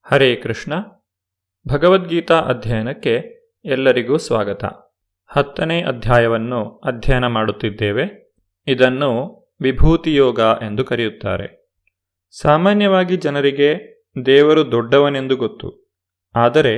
ಹರೇ ಕೃಷ್ಣ. ಭಗವದ್ಗೀತಾ ಅಧ್ಯಯನಕ್ಕೆ ಎಲ್ಲರಿಗೂ ಸ್ವಾಗತ. 10ನೇ ಅಧ್ಯಾಯವನ್ನು ಅಧ್ಯಯನ ಮಾಡುತ್ತಿದ್ದೇವೆ. ಇದನ್ನು ವಿಭೂತಿಯೋಗ ಎಂದು ಕರೆಯುತ್ತಾರೆ. ಸಾಮಾನ್ಯವಾಗಿ ಜನರಿಗೆ ದೇವರು ದೊಡ್ಡವನೆಂದು ಗೊತ್ತು, ಆದರೆ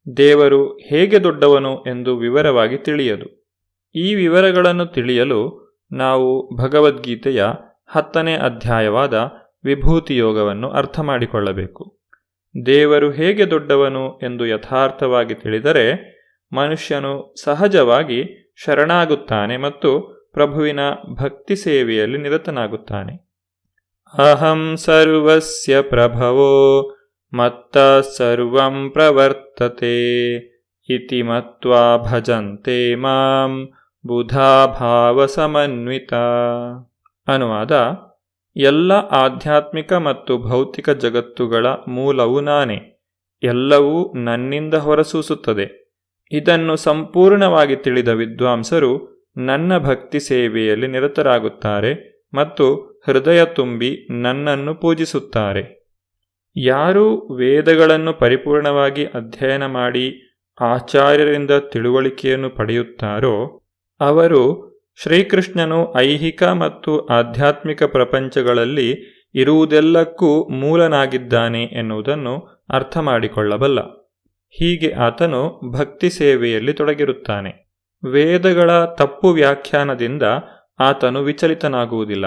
ದೇವರು ಹೇಗೆ ದೊಡ್ಡವನು ಎಂದು ವಿವರವಾಗಿ ತಿಳಿಯದು. ಈ ವಿವರಗಳನ್ನು ತಿಳಿಯಲು ನಾವು ಭಗವದ್ಗೀತೆಯ 10ನೇ ಅಧ್ಯಾಯವಾದ ವಿಭೂತಿಯೋಗವನ್ನು ಅರ್ಥ ಮಾಡಿಕೊಳ್ಳಬೇಕು. ದೇವರು ಹೇಗೆ ದೊಡ್ಡವನು ಎಂದು ಯಥಾರ್ಥವಾಗಿ ತಿಳಿದರೆ ಮನುಷ್ಯನು ಸಹಜವಾಗಿ ಶರಣಾಗುತ್ತಾನೆ ಮತ್ತು ಪ್ರಭುವಿನ ಭಕ್ತಿ ಸೇವೆಯಲ್ಲಿ ನಿರತನಾಗುತ್ತಾನೆ. ಅಹಂ ಸರ್ವಸ್ಯ ಪ್ರಭವೋ ಮತ್ತಃ ಸರ್ವಂ ಪ್ರವರ್ತತೆ ಇತಿ ಮತ್ವಾ ಭಜಂತೆ ಮಾಂ ಬುಧಾ ಭಾವ ಸಮನ್ವಿತ. ಅನುವಾದ: ಎಲ್ಲ ಆಧ್ಯಾತ್ಮಿಕ ಮತ್ತು ಭೌತಿಕ ಜಗತ್ತುಗಳ ಮೂಲವು ನಾನೇ, ಎಲ್ಲವೂ ನನ್ನಿಂದ ಹೊರಸೂಸುತ್ತದೆ. ಇದನ್ನು ಸಂಪೂರ್ಣವಾಗಿ ತಿಳಿದ ವಿದ್ವಾಂಸರು ನನ್ನ ಭಕ್ತಿ ಸೇವೆಯಲ್ಲಿ ನಿರತರಾಗುತ್ತಾರೆ ಮತ್ತು ಹೃದಯ ತುಂಬಿ ನನ್ನನ್ನು ಪೂಜಿಸುತ್ತಾರೆ. ಯಾರು ವೇದಗಳನ್ನು ಪರಿಪೂರ್ಣವಾಗಿ ಅಧ್ಯಯನ ಮಾಡಿ ಆಚಾರ್ಯರಿಂದ ತಿಳುವಳಿಕೆಯನ್ನು ಪಡೆಯುತ್ತಾರೋ ಅವರು ಶ್ರೀಕೃಷ್ಣನು ಐಹಿಕ ಮತ್ತು ಆಧ್ಯಾತ್ಮಿಕ ಪ್ರಪಂಚಗಳಲ್ಲಿ ಇರುವುದೆಲ್ಲಕ್ಕೂ ಮೂಲನಾಗಿದ್ದಾನೆ ಎನ್ನುವುದನ್ನು ಅರ್ಥ ಮಾಡಿಕೊಳ್ಳಬಲ್ಲ. ಹೀಗೆ ಆತನು ಭಕ್ತಿ ಸೇವೆಯಲ್ಲಿ ತೊಡಗಿರುತ್ತಾನೆ. ವೇದಗಳ ತಪ್ಪು ವ್ಯಾಖ್ಯಾನದಿಂದ ಆತನು ವಿಚಲಿತನಾಗುವುದಿಲ್ಲ.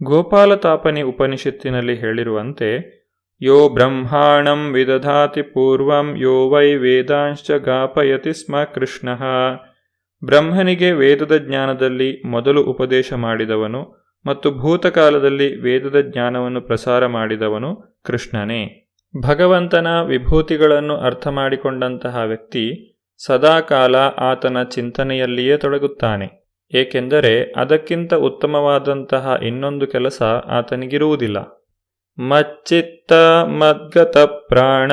ಗೋಪಾಲತಾಪನಿ ಉಪನಿಷತ್ತಿನಲ್ಲಿ ಹೇಳಿರುವಂತೆ, ಯೋ ಬ್ರಹ್ಮಾಣಂ ವಿದಧಾತಿ ಪೂರ್ವಂ ಯೋ ವೈ ವೇದಾಂಶ್ಚ ಗಾಪಯತಿ ಸ್ಮ ಕೃಷ್ಣಃ. ಬ್ರಹ್ಮನಿಗೆ ವೇದದ ಜ್ಞಾನದಲ್ಲಿ ಮೊದಲು ಉಪದೇಶ ಮಾಡಿದವನು ಮತ್ತು ಭೂತಕಾಲದಲ್ಲಿ ವೇದದ ಜ್ಞಾನವನ್ನು ಪ್ರಸಾರ ಮಾಡಿದವನು ಕೃಷ್ಣನೇ. ಭಗವಂತನ ವಿಭೂತಿಗಳನ್ನು ಅರ್ಥ ಮಾಡಿಕೊಂಡಂತಹ ವ್ಯಕ್ತಿ ಸದಾಕಾಲ ಆತನ ಚಿಂತನೆಯಲ್ಲಿಯೇ ತೊಡಗುತ್ತಾನೆ, ಏಕೆಂದರೆ ಅದಕ್ಕಿಂತ ಉತ್ತಮವಾದಂತಹ ಇನ್ನೊಂದು ಕೆಲಸ ಆತನಿಗಿರುವುದಿಲ್ಲ. ಮಚ್ಚಿತ್ತ ಮದ್ಗತ ಪ್ರಾಣ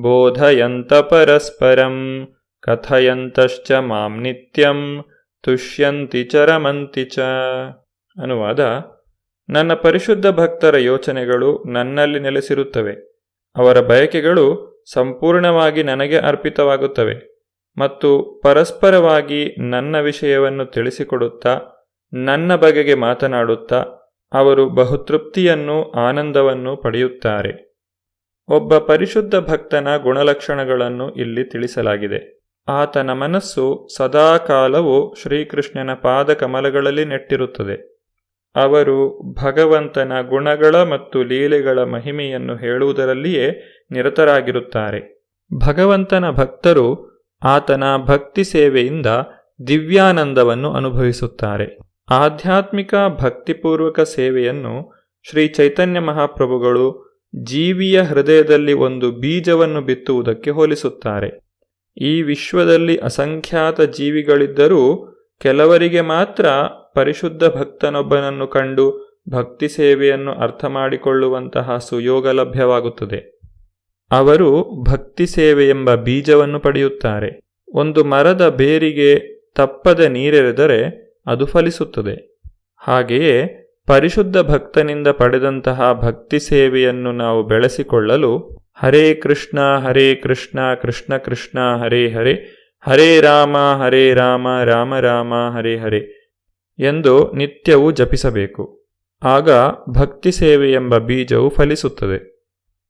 ಬೋಧಯಂತ ಪರಸ್ಪರಂ ಕಥಯಂತಶ್ಚ ಮಾಂ ನಿತ್ಯಂ ತುಷ್ಯಂತಿ ಚ ರಮಂತಿ ಚ. ಅನುವಾದ: ನನ್ನ ಪರಿಶುದ್ಧ ಭಕ್ತರ ಯೋಚನೆಗಳು ನನ್ನಲ್ಲಿ ನೆಲೆಸಿರುತ್ತವೆ, ಅವರ ಬಯಕೆಗಳು ಸಂಪೂರ್ಣವಾಗಿ ನನಗೆ ಅರ್ಪಿತವಾಗುತ್ತವೆ ಮತ್ತು ಪರಸ್ಪರವಾಗಿ ನನ್ನ ವಿಷಯವನ್ನು ತಿಳಿಸಿಕೊಡುತ್ತಾ ನನ್ನ ಬಗೆಗೆ ಮಾತನಾಡುತ್ತಾ ಅವರು ಬಹುತೃಪ್ತಿಯನ್ನು ಆನಂದವನ್ನು ಪಡೆಯುತ್ತಾರೆ. ಒಬ್ಬ ಪರಿಶುದ್ಧ ಭಕ್ತನ ಗುಣಲಕ್ಷಣಗಳನ್ನು ಇಲ್ಲಿ ತಿಳಿಸಲಾಗಿದೆ. ಆತನ ಮನಸ್ಸು ಸದಾಕಾಲವೂ ಶ್ರೀಕೃಷ್ಣನ ಪಾದಕಮಲಗಳಲ್ಲಿ ನೆಟ್ಟಿರುತ್ತದೆ. ಅವರು ಭಗವಂತನ ಗುಣಗಳ ಮತ್ತು ಲೀಲೆಗಳ ಮಹಿಮೆಯನ್ನು ಹೇಳುವುದರಲ್ಲಿಯೇ ನಿರತರಾಗಿರುತ್ತಾರೆ. ಭಗವಂತನ ಭಕ್ತರು ಆತನ ಭಕ್ತಿ ಸೇವೆಯಿಂದ ದಿವ್ಯಾನಂದವನ್ನು ಅನುಭವಿಸುತ್ತಾರೆ. ಆಧ್ಯಾತ್ಮಿಕ ಭಕ್ತಿಪೂರ್ವಕ ಸೇವೆಯನ್ನು ಶ್ರೀ ಚೈತನ್ಯ ಮಹಾಪ್ರಭುಗಳು ಜೀವಿಯ ಹೃದಯದಲ್ಲಿ ಒಂದು ಬೀಜವನ್ನು ಬಿತ್ತುವುದಕ್ಕೆ ಹೋಲಿಸುತ್ತಾರೆ. ಈ ವಿಶ್ವದಲ್ಲಿ ಅಸಂಖ್ಯಾತ ಜೀವಿಗಳಿದ್ದರೂ ಕೆಲವರಿಗೆ ಮಾತ್ರ ಪರಿಶುದ್ಧ ಭಕ್ತನೊಬ್ಬನನ್ನು ಕಂಡು ಭಕ್ತಿ ಸೇವೆಯನ್ನು ಅರ್ಥ ಮಾಡಿಕೊಳ್ಳುವಂತಹ ಸುಯೋಗ ಲಭ್ಯವಾಗುತ್ತದೆ. ಅವರು ಭಕ್ತಿ ಸೇವೆ ಎಂಬ ಬೀಜವನ್ನು ಪಡೆಯುತ್ತಾರೆ. ಒಂದು ಮರದ ಬೇರಿಗೆ ತಪ್ಪದೆ ನೀರೆರೆದರೆ ಅದು ಫಲಿಸುತ್ತದೆ. ಹಾಗೆಯೇ ಪರಿಶುದ್ಧ ಭಕ್ತನಿಂದ ಪಡೆದಂತಹ ಭಕ್ತಿ ಸೇವೆಯನ್ನು ನಾವು ಬೆಳೆಸಿಕೊಳ್ಳಲು ಹರೇ ಕೃಷ್ಣ ಕೃಷ್ಣ ಕೃಷ್ಣ ಹರೇ ಹರೇ, ಹರೇ ರಾಮ ರಾಮ ರಾಮ ಹರೇ ಹರೇ ಎಂದು ನಿತ್ಯವೂ ಜಪಿಸಬೇಕು. ಆಗ ಭಕ್ತಿ ಸೇವೆ ಎಂಬ ಬೀಜವು ಫಲಿಸುತ್ತದೆ.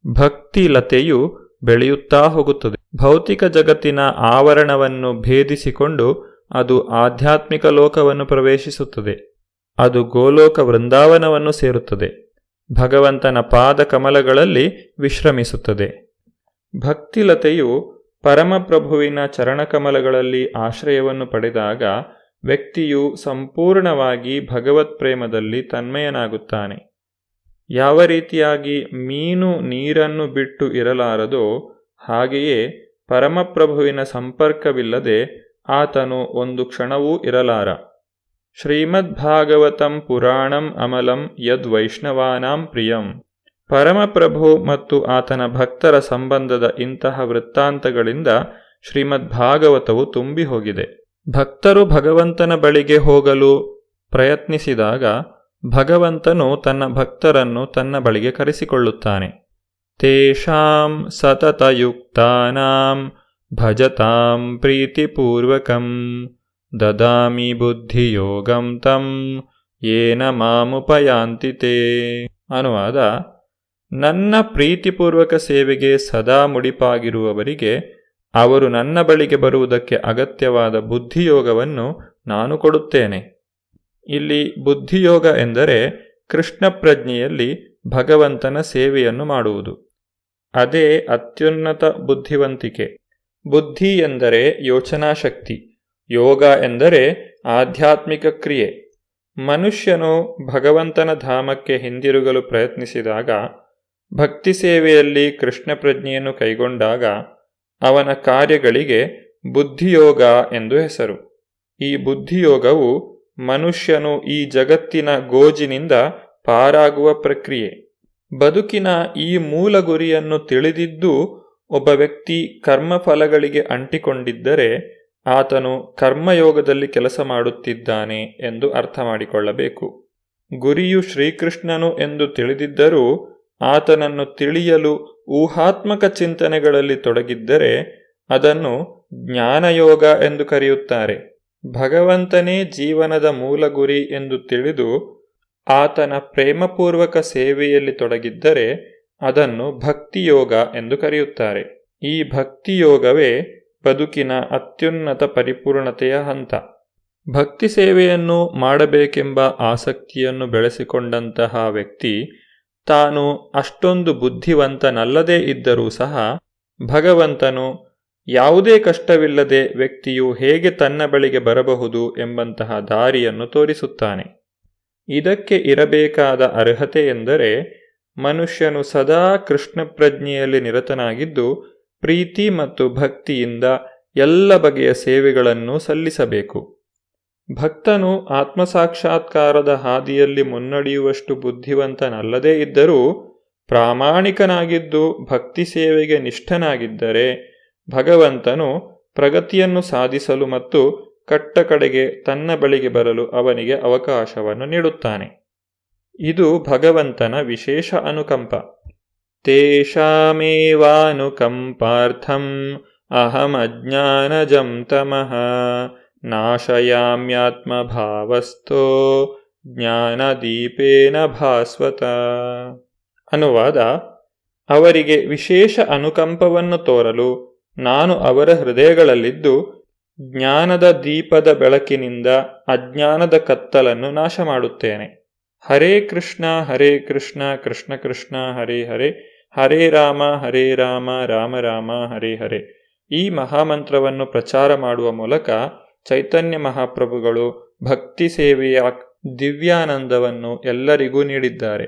ಭಕ್ತಿ ಲತೆಯು ಬೆಳೆಯುತ್ತಾ ಹೋಗುತ್ತದೆ. ಭೌತಿಕ ಜಗತ್ತಿನ ಆವರಣವನ್ನು ಭೇದಿಸಿಕೊಂಡು ಅದು ಆಧ್ಯಾತ್ಮಿಕ ಲೋಕವನ್ನು ಪ್ರವೇಶಿಸುತ್ತದೆ. ಅದು ಗೋಲೋಕ ವೃಂದಾವನವನ್ನು ಸೇರುತ್ತದೆ. ಭಗವಂತನ ಪಾದ ಕಮಲಗಳಲ್ಲಿ ವಿಶ್ರಮಿಸುತ್ತದೆ. ಭಕ್ತಿಲತೆಯು ಪರಮಪ್ರಭುವಿನ ಚರಣಕಮಲಗಳಲ್ಲಿ ಆಶ್ರಯವನ್ನು ಪಡೆದಾಗ ವ್ಯಕ್ತಿಯು ಸಂಪೂರ್ಣವಾಗಿ ಭಗವತ್ ಪ್ರೇಮದಲ್ಲಿ ತನ್ಮಯನಾಗುತ್ತಾನೆ. ಯಾವ ರೀತಿಯಾಗಿ ಮೀನು ನೀರನ್ನು ಬಿಟ್ಟು ಇರಲಾರದೋ ಹಾಗೆಯೇ ಪರಮಪ್ರಭುವಿನ ಸಂಪರ್ಕವಿಲ್ಲದೆ ಆತನು ಒಂದು ಕ್ಷಣವೂ ಇರಲಾರ. ಶ್ರೀಮದ್ಭಾಗವತಂ ಪುರಾಣಂ ಅಮಲಂ ಯದ್ ವೈಷ್ಣವಾನಾಂ ಪ್ರಿಯಂ. ಪರಮಪ್ರಭು ಮತ್ತು ಆತನ ಭಕ್ತರ ಸಂಬಂಧದ ಇಂತಹ ವೃತ್ತಾಂತಗಳಿಂದ ಶ್ರೀಮದ್ಭಾಗವತವು ತುಂಬಿ ಹೋಗಿದೆ. ಭಕ್ತರು ಭಗವಂತನ ಬಳಿಗೆ ಹೋಗಲು ಪ್ರಯತ್ನಿಸಿದಾಗ ಭಗವಂತನು ತನ್ನ ಭಕ್ತರನ್ನು ತನ್ನ ಬಳಿಗೆ ಕರೆಸಿಕೊಳ್ಳುತ್ತಾನೆ. ತೇಷಾಂ ಸತತಯುಕ್ತಾನಾಂ ಭಜತಾಂ ಪ್ರೀತಿಪೂರ್ವಕಂ ದದಾಮಿ ಬುದ್ಧಿಯೋಗಂ ತಂ ಯೇನ ಮಾಮುಪಯಾಂತಿ ತೇ. ಅನುವಾದ: ನನ್ನ ಪ್ರೀತಿಪೂರ್ವಕ ಸೇವೆಗೆ ಸದಾ ಮುಡಿಪಾಗಿರುವವರಿಗೆ ಅವರು ನನ್ನ ಬಳಿಗೆ ಬರುವುದಕ್ಕೆ ಅಗತ್ಯವಾದ ಬುದ್ಧಿಯೋಗವನ್ನು ನಾನು ಕೊಡುತ್ತೇನೆ. ಇಲ್ಲಿ ಬುದ್ಧಿಯೋಗ ಎಂದರೆ ಕೃಷ್ಣ ಪ್ರಜ್ಞೆಯಲ್ಲಿ ಭಗವಂತನ ಸೇವೆಯನ್ನು ಮಾಡುವುದು. ಅದೇ ಅತ್ಯುನ್ನತ ಬುದ್ಧಿವಂತಿಕೆ. ಬುದ್ಧಿ ಎಂದರೆ ಯೋಚನಾಶಕ್ತಿ, ಯೋಗ ಎಂದರೆ ಆಧ್ಯಾತ್ಮಿಕ ಕ್ರಿಯೆ. ಮನುಷ್ಯನು ಭಗವಂತನ ಧಾಮಕ್ಕೆ ಹಿಂದಿರುಗಲು ಪ್ರಯತ್ನಿಸಿದಾಗ, ಭಕ್ತಿ ಸೇವೆಯಲ್ಲಿ ಕೃಷ್ಣ ಪ್ರಜ್ಞೆಯನ್ನು ಕೈಗೊಂಡಾಗ ಅವನ ಕಾರ್ಯಗಳಿಗೆ ಬುದ್ಧಿಯೋಗ ಎಂದು ಹೆಸರು. ಈ ಬುದ್ಧಿಯೋಗವು ಮನುಷ್ಯನು ಈ ಜಗತ್ತಿನ ಗೋಜಿನಿಂದ ಪಾರಾಗುವ ಪ್ರಕ್ರಿಯೆ. ಬದುಕಿನ ಈ ಮೂಲ ಗುರಿಯನ್ನು ತಿಳಿದಿದ್ದು ಒಬ್ಬ ವ್ಯಕ್ತಿ ಕರ್ಮಫಲಗಳಿಗೆ ಅಂಟಿಕೊಂಡಿದ್ದರೆ ಆತನು ಕರ್ಮಯೋಗದಲ್ಲಿ ಕೆಲಸ ಮಾಡುತ್ತಿದ್ದಾನೆ ಎಂದು ಅರ್ಥ ಮಾಡಿಕೊಳ್ಳಬೇಕು. ಗುರಿಯು ಶ್ರೀಕೃಷ್ಣನು ಎಂದು ತಿಳಿದಿದ್ದರೂ ಆತನನ್ನು ತಿಳಿಯಲು ಊಹಾತ್ಮಕ ಚಿಂತನೆಗಳಲ್ಲಿ ತೊಡಗಿದ್ದರೆ ಅದನ್ನು ಜ್ಞಾನಯೋಗ ಎಂದು ಕರೆಯುತ್ತಾರೆ. ಭಗವಂತನೇ ಜೀವನದ ಮೂಲ ಗುರಿ ಎಂದು ತಿಳಿದು ಆತನ ಪ್ರೇಮಪೂರ್ವಕ ಸೇವೆಯಲ್ಲಿ ತೊಡಗಿದ್ದರೆ ಅದನ್ನು ಭಕ್ತಿಯೋಗ ಎಂದು ಕರೆಯುತ್ತಾರೆ. ಈ ಭಕ್ತಿಯೋಗವೇ ಬದುಕಿನ ಅತ್ಯುನ್ನತ ಪರಿಪೂರ್ಣತೆಯ ಹಂತ. ಭಕ್ತಿ ಸೇವೆಯನ್ನು ಮಾಡಬೇಕೆಂಬ ಆಸಕ್ತಿಯನ್ನು ಬೆಳೆಸಿಕೊಂಡಂತಹ ವ್ಯಕ್ತಿ ತಾನು ಅಷ್ಟೊಂದು ಬುದ್ಧಿವಂತನಲ್ಲದೇ ಇದ್ದರೂ ಸಹ ಭಗವಂತನು ಯಾವುದೇ ಕಷ್ಟವಿಲ್ಲದೆ ವ್ಯಕ್ತಿಯು ಹೇಗೆ ತನ್ನ ಬಳಿಗೆ ಬರಬಹುದು ಎಂಬಂತಹ ದಾರಿಯನ್ನು ತೋರಿಸುತ್ತಾನೆ. ಇದಕ್ಕೆ ಇರಬೇಕಾದ ಅರ್ಹತೆ ಎಂದರೆ ಮನುಷ್ಯನು ಸದಾ ಕೃಷ್ಣ ಪ್ರಜ್ಞೆಯಲ್ಲಿ ನಿರತನಾಗಿದ್ದು ಪ್ರೀತಿ ಮತ್ತು ಭಕ್ತಿಯಿಂದ ಎಲ್ಲ ಬಗೆಯ ಸೇವೆಗಳನ್ನು ಸಲ್ಲಿಸಬೇಕು. ಭಕ್ತನು ಆತ್ಮಸಾಕ್ಷಾತ್ಕಾರದ ಹಾದಿಯಲ್ಲಿ ಮುನ್ನಡೆಯುವಷ್ಟು ಬುದ್ಧಿವಂತನಲ್ಲದೇ ಇದ್ದರೂ ಪ್ರಾಮಾಣಿಕನಾಗಿದ್ದು ಭಕ್ತಿ ಸೇವೆಗೆ ನಿಷ್ಠನಾಗಿದ್ದರೆ ಭಗವಂತನು ಪ್ರಗತಿಯನ್ನು ಸಾಧಿಸಲು ಮತ್ತು ಕಟ್ಟಕಡೆಗೆ ತನ್ನ ಬಳಿಗೆ ಬರಲು ಅವನಿಗೆ ಅವಕಾಶವನ್ನು ನೀಡುತ್ತಾನೆ. ಇದು ಭಗವಂತನ ವಿಶೇಷ ಅನುಕಂಪ. ತೇಷಾಮೇವಾನುಕಂಪಾರ್ಥಂ ಅಹಂ ಅಜ್ಞಾನಜಂ ತಮಃ ನಾಶಯಾಮ್ಯಾತ್ಮಭಾವಸ್ಥೋ ಜ್ಞಾನದೀಪೇನ ಭಾಸ್ವತ. ಅನುವಾದ: ಅವರಿಗೆ ವಿಶೇಷ ಅನುಕಂಪವನ್ನು ತೋರಲು ನಾನು ಅವರ ಹೃದಯಗಳಲ್ಲಿದ್ದು ಜ್ಞಾನದ ದೀಪದ ಬೆಳಕಿನಿಂದ ಅಜ್ಞಾನದ ಕತ್ತಲನ್ನು ನಾಶ ಮಾಡುತ್ತೇನೆ. ಹರೇ ಕೃಷ್ಣ ಕೃಷ್ಣ ಕೃಷ್ಣ ಹರೇ ಹರೇ, ಹರೇ ರಾಮ ರಾಮ ರಾಮ ಹರೇ ಹರೇ. ಈ ಮಹಾಮಂತ್ರವನ್ನು ಪ್ರಚಾರ ಮಾಡುವ ಮೂಲಕ ಚೈತನ್ಯ ಮಹಾಪ್ರಭುಗಳು ಭಕ್ತಿ ಸೇವೆಯ ದಿವ್ಯಾನಂದವನ್ನು ಎಲ್ಲರಿಗೂ ನೀಡಿದ್ದಾರೆ.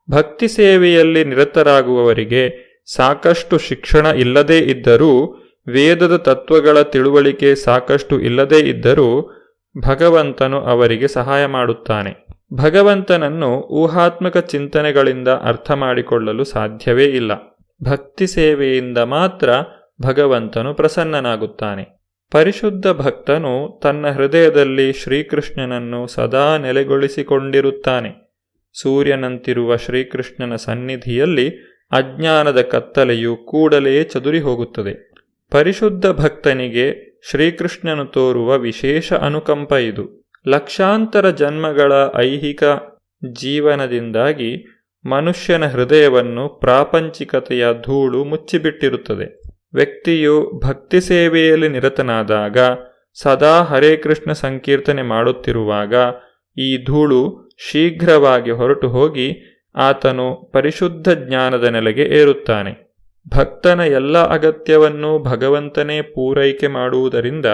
ಭಕ್ತಿ ಸೇವೆಯಲ್ಲಿ ನಿರತರಾಗುವವರಿಗೆ ಸಾಕಷ್ಟು ಶಿಕ್ಷಣ ಇಲ್ಲದೇ ಇದ್ದರೂ, ವೇದದ ತತ್ವಗಳ ತಿಳುವಳಿಕೆ ಸಾಕಷ್ಟು ಇಲ್ಲದೇ ಇದ್ದರೂ ಭಗವಂತನು ಅವರಿಗೆ ಸಹಾಯ ಮಾಡುತ್ತಾನೆ. ಭಗವಂತನನ್ನು ಊಹಾತ್ಮಕ ಚಿಂತನೆಗಳಿಂದ ಅರ್ಥ ಮಾಡಿಕೊಳ್ಳಲು ಸಾಧ್ಯವೇ ಇಲ್ಲ. ಭಕ್ತಿ ಸೇವೆಯಿಂದ ಮಾತ್ರ ಭಗವಂತನು ಪ್ರಸನ್ನನಾಗುತ್ತಾನೆ. ಪರಿಶುದ್ಧ ಭಕ್ತನು ತನ್ನ ಹೃದಯದಲ್ಲಿ ಶ್ರೀಕೃಷ್ಣನನ್ನು ಸದಾ ನೆಲೆಗೊಳಿಸಿಕೊಂಡಿರುತ್ತಾನೆ. ಸೂರ್ಯನಂತಿರುವ ಶ್ರೀಕೃಷ್ಣನ ಸನ್ನಿಧಿಯಲ್ಲಿ ಅಜ್ಞಾನದ ಕತ್ತಲೆಯು ಕೂಡಲೇ ಚದುರಿ ಹೋಗುತ್ತದೆ. ಪರಿಶುದ್ಧ ಭಕ್ತನಿಗೆ ಶ್ರೀಕೃಷ್ಣನು ತೋರುವ ವಿಶೇಷ ಅನುಕಂಪ ಇದು. ಲಕ್ಷಾಂತರ ಜನ್ಮಗಳ ಐಹಿಕ ಜೀವನದಿಂದಾಗಿ ಮನುಷ್ಯನ ಹೃದಯವನ್ನು ಪ್ರಾಪಂಚಿಕತೆಯ ಧೂಳು ಮುಚ್ಚಿಬಿಟ್ಟಿರುತ್ತದೆ. ವ್ಯಕ್ತಿಯು ಭಕ್ತಿ ಸೇವೆಯಲ್ಲಿ ನಿರತನಾದಾಗ, ಸದಾ ಹರೇ ಕೃಷ್ಣ ಸಂಕೀರ್ತನೆ ಮಾಡುತ್ತಿರುವಾಗ ಈ ಧೂಳು ಶೀಘ್ರವಾಗಿ ಹೊರಟು ಹೋಗಿ ಆತನು ಪರಿಶುದ್ಧ ಜ್ಞಾನದ ನೆಲೆಗೆ ಏರುತ್ತಾನೆ. ಭಕ್ತನ ಎಲ್ಲ ಅಗತ್ಯವನ್ನು ಭಗವಂತನೇ ಪೂರೈಕೆ ಮಾಡುವುದರಿಂದ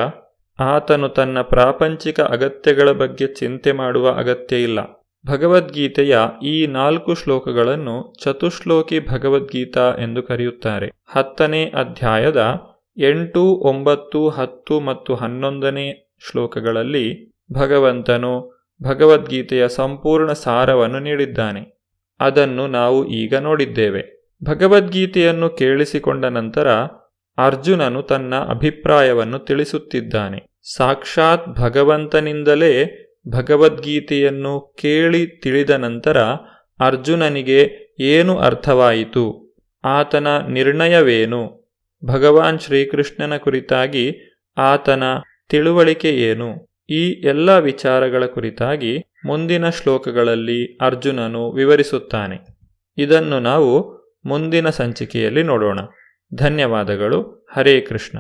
ಆತನು ತನ್ನ ಪ್ರಾಪಂಚಿಕ ಅಗತ್ಯಗಳ ಬಗ್ಗೆ ಚಿಂತೆ ಮಾಡುವ ಅಗತ್ಯ ಇಲ್ಲ. ಭಗವದ್ಗೀತೆಯ ಈ 4 ಶ್ಲೋಕಗಳನ್ನು ಚತುಶ್ಲೋಕಿ ಭಗವದ್ಗೀತಾ ಎಂದು ಕರೆಯುತ್ತಾರೆ. 10ನೇ ಅಧ್ಯಾಯದ 8, 9, 10 ಮತ್ತು 11ನೇ ಶ್ಲೋಕಗಳಲ್ಲಿ ಭಗವಂತನು ಭಗವದ್ಗೀತೆಯ ಸಂಪೂರ್ಣ ಸಾರವನ್ನು ನೀಡಿದ್ದಾನೆ. ಅದನ್ನು ನಾವು ಈಗ ನೋಡಿದ್ದೇವೆ. ಭಗವದ್ಗೀತೆಯನ್ನು ಕೇಳಿಸಿಕೊಂಡ ನಂತರ ಅರ್ಜುನನು ತನ್ನ ಅಭಿಪ್ರಾಯವನ್ನು ತಿಳಿಸುತ್ತಿದ್ದಾನೆ. ಸಾಕ್ಷಾತ್ ಭಗವಂತನಿಂದಲೇ ಭಗವದ್ಗೀತೆಯನ್ನು ಕೇಳಿ ತಿಳಿದ ನಂತರ ಅರ್ಜುನನಿಗೆ ಏನು ಅರ್ಥವಾಯಿತು, ಆತನ ನಿರ್ಣಯವೇನು, ಭಗವಾನ್ ಶ್ರೀಕೃಷ್ಣನ ಕುರಿತಾಗಿ ಆತನ ತಿಳುವಳಿಕೆ ಏನು, ಈ ಎಲ್ಲ ವಿಚಾರಗಳ ಕುರಿತಾಗಿ ಮುಂದಿನ ಶ್ಲೋಕಗಳಲ್ಲಿ ಅರ್ಜುನನು ವಿವರಿಸುತ್ತಾನೆ. ಇದನ್ನು ನಾವು ಮುಂದಿನ ಸಂಚಿಕೆಯಲ್ಲಿ ನೋಡೋಣ. ಧನ್ಯವಾದಗಳು. ಹರೇ ಕೃಷ್ಣ.